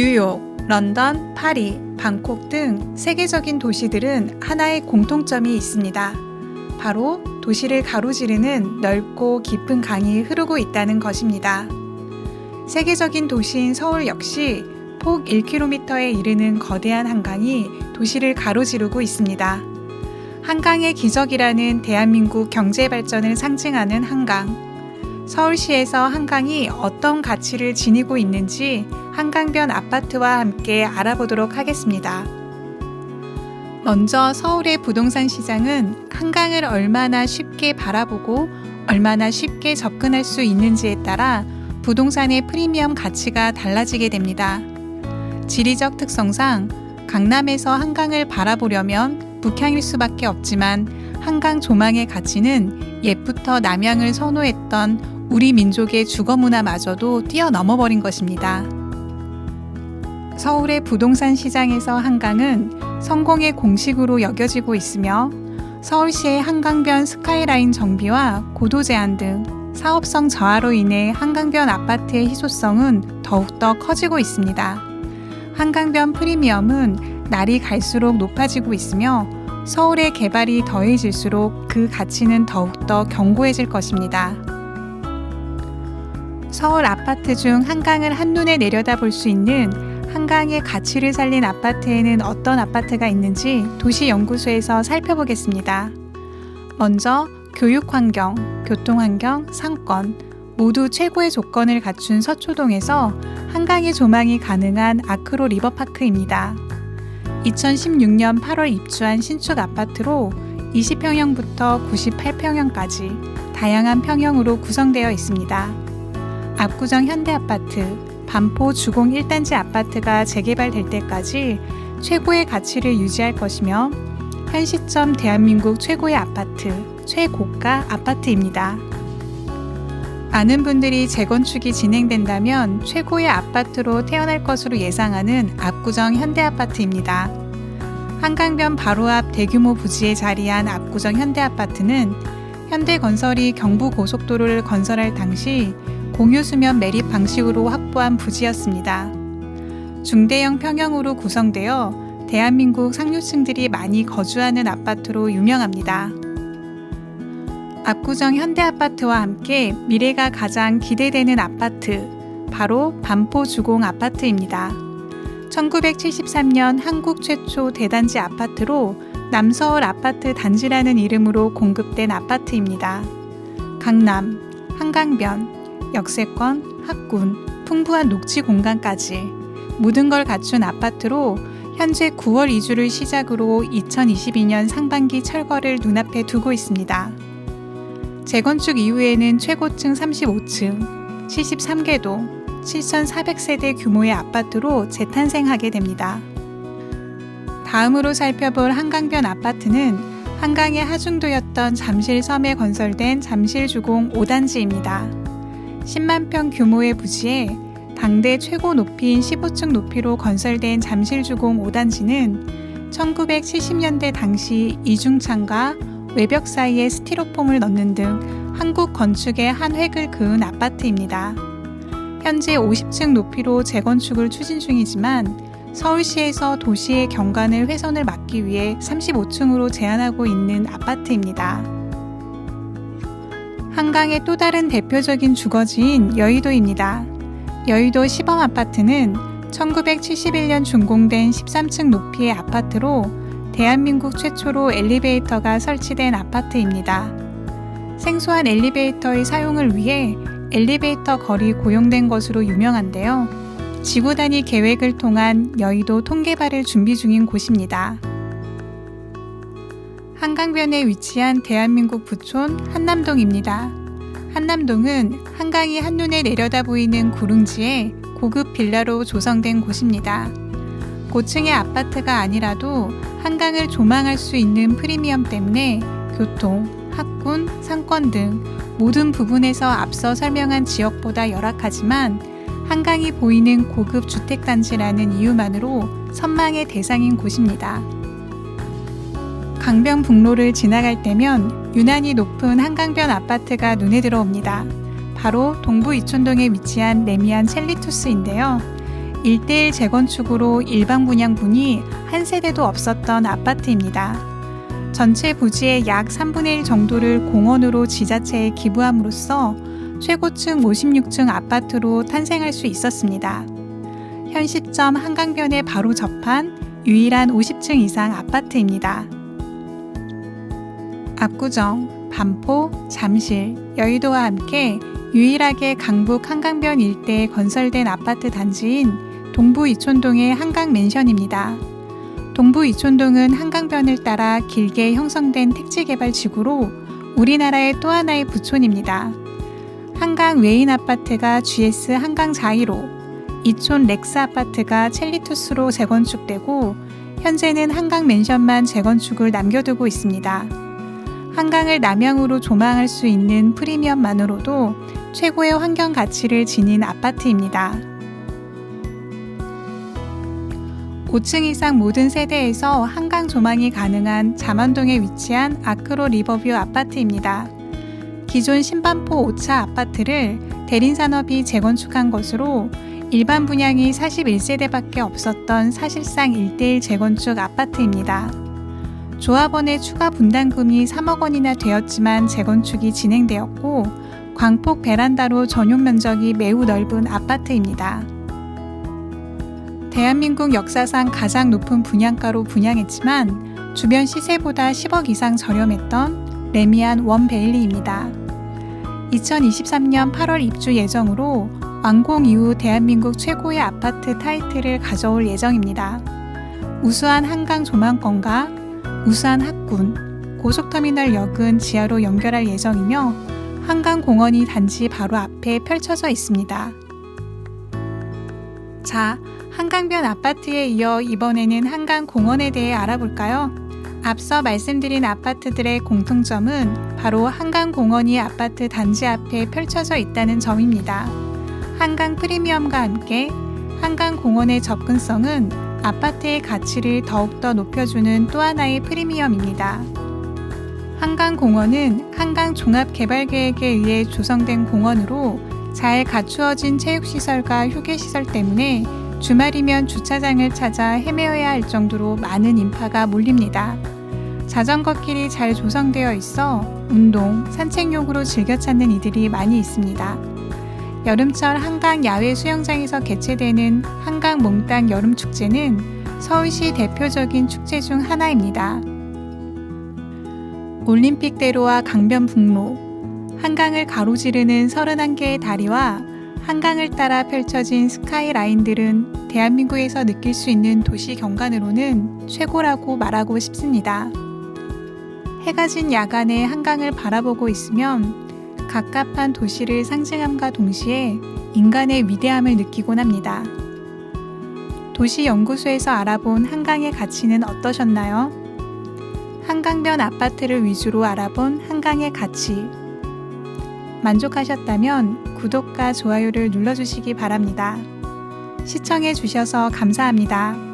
뉴욕, 런던, 파리, 방콕 등 세계적인 도시들은 하나의 공통점이 있습니다. 바로 도시를 가로지르는 넓고 깊은 강이 흐르고 있다는 것입니다. 세계적인 도시인 서울 역시 폭 1km에 이르는 거대한 한강이 도시를 가로지르고 있습니다. 한강의 기적이라는 대한민국 경제 발전을 상징하는 한강. 서울시에서 한강이 어떤 가치를 지니고 있는지 한강변 아파트와 함께 알아보도록 하겠습니다. 먼저 서울의 부동산 시장은 한강을 얼마나 쉽게 바라보고 얼마나 쉽게 접근할 수 있는지에 따라 부동산의 프리미엄 가치가 달라지게 됩니다. 지리적 특성상 강남에서 한강을 바라보려면 북향일 수밖에 없지만 한강 조망의 가치는 옛부터 남향을 선호했던 우리 민족의 주거 문화마저도 뛰어넘어 버린 것입니다. 서울의 부동산 시장에서 한강은 성공의 공식으로 여겨지고 있으며 서울시의 한강변 스카이라인 정비와 고도 제한 등 사업성 저하로 인해 한강변 아파트의 희소성은 더욱더 커지고 있습니다. 한강변 프리미엄은 날이 갈수록 높아지고 있으며 서울의 개발이 더해질수록 그 가치는 더욱더 견고해질 것입니다. 서울 아파트 중 한강을 한눈에 내려다볼 수 있는 한강의 가치를 살린 아파트에는 어떤 아파트가 있는지 도시연구소에서 살펴보겠습니다. 먼저 교육환경, 교통환경, 상권 모두 최고의 조건을 갖춘 서초동에서 한강의 조망이 가능한 아크로 리버파크입니다. 2016년 8월 입주한 신축 아파트로 20평형부터 98평형까지 다양한 평형으로 구성되어 있습니다. 압구정 현대아파트, 반포 주공 1단지 아파트가 재개발될 때까지 최고의 가치를 유지할 것이며 현 시점 대한민국 최고의 아파트, 최고가 아파트입니다. 많은 분들이 재건축이 진행된다면 최고의 아파트로 태어날 것으로 예상하는 압구정 현대아파트입니다. 한강변 바로 앞 대규모 부지에 자리한 압구정 현대아파트는 현대건설이 경부고속도로를 건설할 당시 공유수면 매립 방식으로 확보한 부지였습니다. 중대형 평형으로 구성되어 대한민국 상류층들이 많이 거주하는 아파트로 유명합니다. 압구정 현대아파트와 함께 미래가 가장 기대되는 아파트, 바로 반포 주공 아파트입니다. 1973년 한국 최초 대단지 아파트로 남서울 아파트 단지라는 이름으로 공급된 아파트입니다. 강남, 한강변, 역세권, 학군, 풍부한 녹지 공간까지 모든 걸 갖춘 아파트로 현재 9월 이주를 시작으로 2022년 상반기 철거를 눈앞에 두고 있습니다. 재건축 이후에는 최고층 35층, 73개동, 7,400세대 규모의 아파트로 재탄생하게 됩니다. 다음으로 살펴볼 한강변 아파트는 한강의 하중도였던 잠실섬에 건설된 잠실주공 5단지입니다. 10만 평 규모의 부지에 당대 최고 높이인 15층 높이로 건설된 잠실주공 5단지는 1970년대 당시 이중창과 외벽 사이에 스티로폼을 넣는 등 한국 건축의 한 획을 그은 아파트입니다. 현재 50층 높이로 재건축을 추진 중이지만 서울시에서 도시의 경관을 훼손을 막기 위해 35층으로 제한하고 있는 아파트입니다. 한강의 또 다른 대표적인 주거지인 여의도입니다. 여의도 시범아파트는 1971년 준공된 13층 높이의 아파트로 대한민국 최초로 엘리베이터가 설치된 아파트입니다. 생소한 엘리베이터의 사용을 위해 엘리베이터 거리 고용된 것으로 유명한데요. 지구 단위 계획을 통한 여의도 통개발을 준비 중인 곳입니다. 한강변에 위치한 대한민국 부촌 한남동입니다. 한남동은 한강이 한눈에 내려다 보이는 구릉지에 고급 빌라로 조성된 곳입니다. 고층의 아파트가 아니라도 한강을 조망할 수 있는 프리미엄 때문에 교통, 학군, 상권 등 모든 부분에서 앞서 설명한 지역보다 열악하지만 한강이 보이는 고급 주택단지라는 이유만으로 선망의 대상인 곳입니다. 강변북로를 지나갈 때면 유난히 높은 한강변 아파트가 눈에 들어옵니다. 바로 동부 이촌동에 위치한 레미안 첼리투스인데요. 1대1 재건축으로 일반 분양분이 한 세대도 없었던 아파트입니다. 전체 부지의 약 3분의 1 정도를 공원으로 지자체에 기부함으로써 최고층 56층 아파트로 탄생할 수 있었습니다. 현 시점 한강변에 바로 접한 유일한 50층 이상 아파트입니다. 압구정, 반포, 잠실, 여의도와 함께 유일하게 강북 한강변 일대에 건설된 아파트 단지인 동부 이촌동의 한강맨션입니다. 동부 이촌동은 한강변을 따라 길게 형성된 택지개발 지구로 우리나라의 또 하나의 부촌입니다. 한강 외인 아파트가 GS 한강 자이로, 이촌 렉스 아파트가 첼리투스로 재건축되고 현재는 한강맨션만 재건축을 남겨두고 있습니다. 한강을 남향으로 조망할 수 있는 프리미엄만으로도 최고의 환경 가치를 지닌 아파트입니다. 5층 이상 모든 세대에서 한강 조망이 가능한 잠원동에 위치한 아크로 리버뷰 아파트입니다. 기존 신반포 5차 아파트를 대림산업이 재건축한 것으로 일반 분양이 41세대밖에 없었던 사실상 1대1 재건축 아파트입니다. 조합원의 추가 분담금이 3억 원이나 되었지만 재건축이 진행되었고 광폭 베란다로 전용 면적이 매우 넓은 아파트입니다. 대한민국 역사상 가장 높은 분양가로 분양했지만 주변 시세보다 10억 이상 저렴했던 레미안 원베일리입니다. 2023년 8월 입주 예정으로 완공 이후 대한민국 최고의 아파트 타이틀을 가져올 예정입니다. 우수한 한강 조망권과 우수한 학군, 고속터미널역은 지하로 연결할 예정이며 한강공원이 단지 바로 앞에 펼쳐져 있습니다. 자, 한강변 아파트에 이어 이번에는 한강공원에 대해 알아볼까요? 앞서 말씀드린 아파트들의 공통점은 바로 한강공원이 아파트 단지 앞에 펼쳐져 있다는 점입니다. 한강 프리미엄과 함께 한강공원의 접근성은 아파트의 가치를 더욱더 높여주는 또 하나의 프리미엄입니다. 한강공원은 한강종합개발계획에 의해 조성된 공원으로 잘 갖추어진 체육시설과 휴게시설 때문에 주말이면 주차장을 찾아 헤매어야 할 정도로 많은 인파가 몰립니다. 자전거길이 잘 조성되어 있어 운동, 산책용으로 즐겨 찾는 이들이 많이 있습니다. 여름철 한강 야외 수영장에서 개최되는 한강 몽땅 여름축제는 서울시 대표적인 축제 중 하나입니다. 올림픽대로와 강변북로, 한강을 가로지르는 31개의 다리와 한강을 따라 펼쳐진 스카이라인들은 대한민국에서 느낄 수 있는 도시 경관으로는 최고라고 말하고 싶습니다. 해가 진 야간에 한강을 바라보고 있으면 갑갑한 도시를 상징함과 동시에 인간의 위대함을 느끼곤 합니다. 도시연구소에서 알아본 한강의 가치는 어떠셨나요? 한강변 아파트를 위주로 알아본 한강의 가치. 만족하셨다면 구독과 좋아요를 눌러주시기 바랍니다. 시청해 주셔서 감사합니다.